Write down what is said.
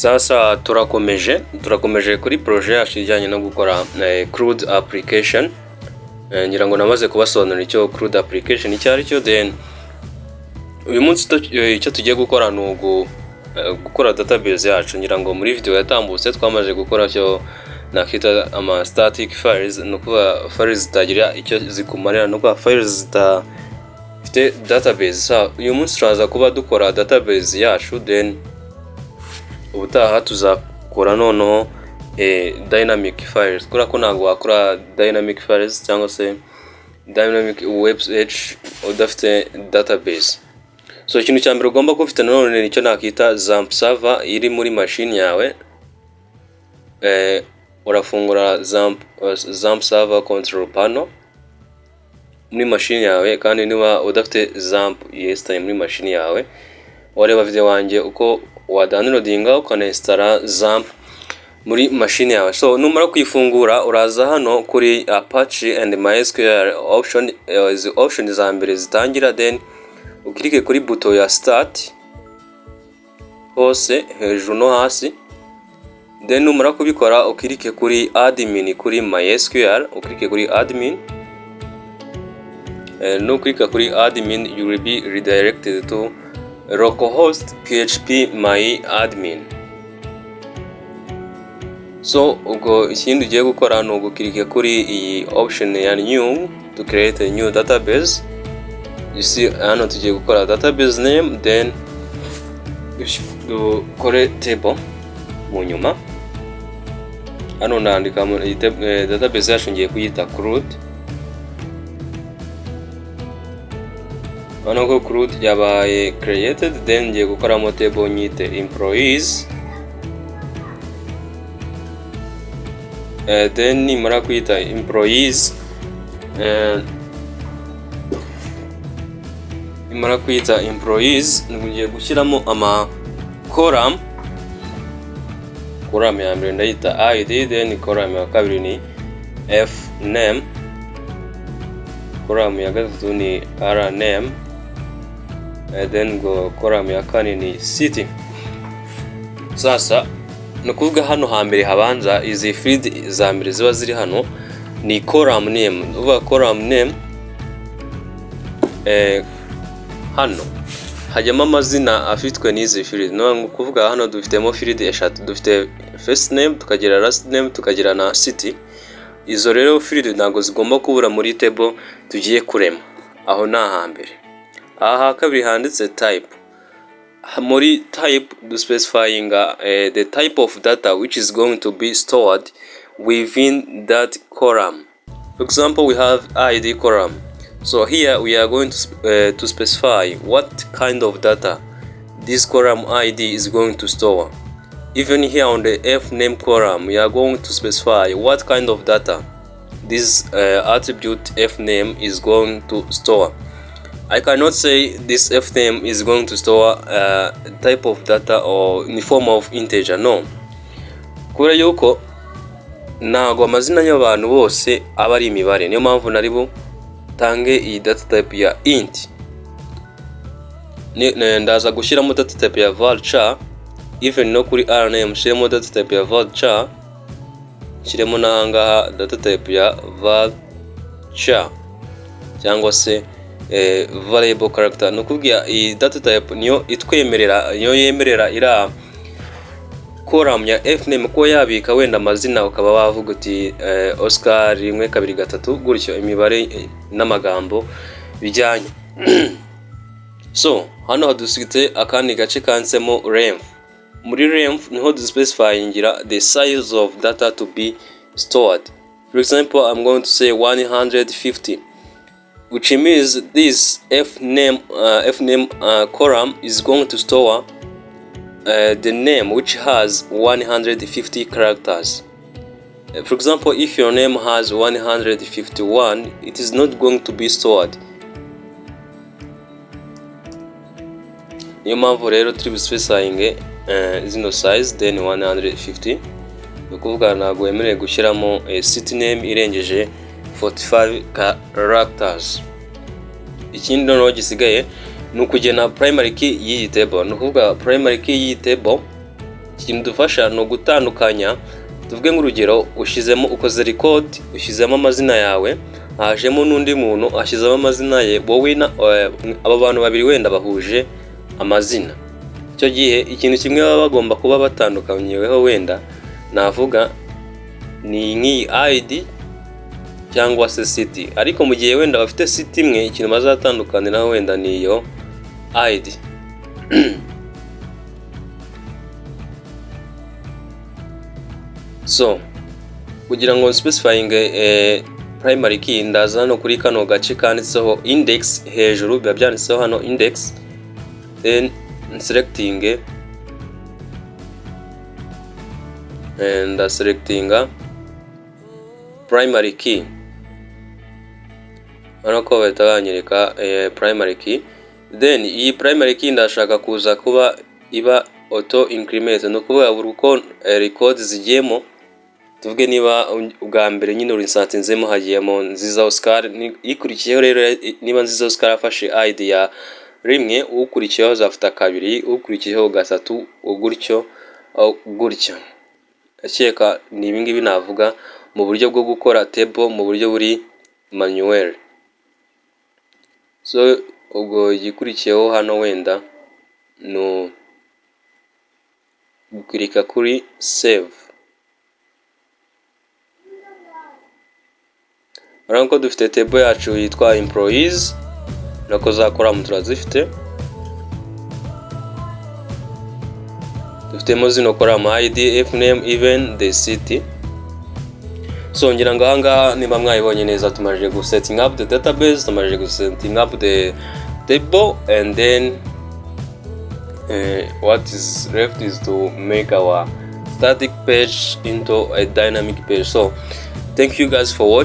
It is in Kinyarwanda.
Sasa turakomeje kuri projet yacu ijyanye no gukora CRUD application. Ngira ngo namaze kubasobanurira icyo CRUD application icyo ari cyo. Then uyu munsi icyo tugiye gukora ni gukora database yacu. Ngira ngo muri video yatambutse twamaze gukora cyo nakita ama static files, no kuba files zitagira icyo zikumarira, no kuba files zitafite database. So uyu munsi turaza kuba dukora database yacu, then ubutaha tuzakora noneho dynamic files. Kora ko ntabwo wakora dynamic files cyangwa se dynamic web page udafite database. So ikintu cya mbere ugomba kufite none nicyo nakita XAMPP server iri muri machine yawe. Urafungura XAMPP server control panel muri machine yawe, kandi niba udafite XAMPP yesitaye muri machine yawe, wareba video wanjye uko wadownloadinga ukaninstalla XAMPP muri machine yawe. So numara kuyifungura uraza hano kuri Apache and Mysql option za mbere zitangira, then ukirike kuri buto ya start hose hejuru no hasi. Then numara kubikora ukirike kuri admin kuri Mysql, ukirike kuri admin. No klika kuri admin, you will be redirected to localhost PHP my admin. So ubwo ikindi ugiye gukora ni ugukirika kuri iyi option ya new to create a new database. You see hano tugiye gukora database name, then dukore table mu nyuma. Hano nandika database yacu ngiye kuyita CRUD. Hano ko CRUD yabaye created, then ngiye gukoramo table nyite employees. Then nimara kuyita employees, ngiye gushyiramo ama column ya mbere ndayita ID, then column ya kabiri ni F name, column ya gatatu ni R name, then column ya kane ni city. Sasa nukuvuga hano hambere habanza izi field za mbere ziba ziri hano ni column name. Uva column name hano hajyamo amazina afitwe n'izi field. No kuvuga hano dufitemo field eshatu, dufite first name, tukagira last name, tukagira na city. Izo rero field ntago zigomba kubura muri table tugiye kurema. Aho na hambere. Aha kabiri handitse type. Muri type do specifying the type of data which is going to be stored within that column. For example, we have ID column. So here we are going to specify what kind of data this column ID is going to store. Even here on the F name column, we are going to specify what kind of data this attribute F name is going to store. I cannot say this F name is going to store a type of data or in the form of integer. No. Kubera yuko ntago amazina y'abantu bose aba ari imibare, niyo mpamvu naribo tange iyi data type ya int. Ndaza gushyiramo data type ya varchar, even no kuri R name shiremo data type ya varchar, shiremo nanga data type ya varchar cyangwa se variable character. Nukubwiye iyi data type niyo itwemerera, niyo yemerera ira column ya F name ko yabika wenda amazina, ukaba wavuga uti Oscar 1 2 3 gutyo imibare n'amagambo bijyanye. So hano hadusite akandi gace kansemo ref. Muri ref niho duspecifyingira the size of data to be stored. For example, I'm going to say 150, which means this F name column is going to store the name which has 150 characters. For example, if your name has 151, it is not going to be stored. Niyo mpamvu rero turi specifying zino size, then 150. Ukuvuga ntabwo wemerewe gushyiramo city name irengeje 45 characters. Ikindi noneho gisigaye ni ukugena primary key y'iyi table. Ni ukuvuga primary key y'iyi table ikintu dufasha ni ugutandukanya. Tuvuge nk'urugero ushizemo ukoze record, ushizemo amazina yawe, hajemo n'undi muntu ashizemo amazina ye, wowe na aba bantu babiri wenda bahuje amazina. Icyo gihe ikintu kimwe baba bagomba kuba batandukanyeweho wenda navuga ni nk'iyi ID cyangwa se city, ariko mu gihe wenda bafite city imwe, ikintu bazatandukaniraho wenda ni iyo ID. So kugira ngo specifying primary key, ndaza hano kuri kano gace kanditseho index hejuru, biba byanditseho hano index, then selecting and selecting primary key. Hano ko bahita banyereka primary key, then iyi primary key ndashaka kuza kuba iba auto increment, no kuvuga buri uko record zigiyemo. Tuvuge niba ubwa mbere nyine urinsatinzemo hagiyemo Nziza Oscar, ikurikiyeho rero niba Nziza Oscar afashe ID ya rimwe, ukurikiyeho zafata kabiri, ukurikiyeho gatatu, gutyo gutyo. Akeka ni ibi ngibi navuga mu buryo bwo gukora table mu buryo buri manuel. So ubwo igikurikiyeho hano wenda no guklika kuri save. Urabona dufite table yacu yitwa employees, nako zakora mu turazifite. Dufitemo zino kora ID, fname, even the city. So ngira ngo ahangaha niba mwayibonye neza, tumaje gu setting up the database, tumaje gu setting up the table, and then what is left is to make our static page into a dynamic page. So thank you guys for watching.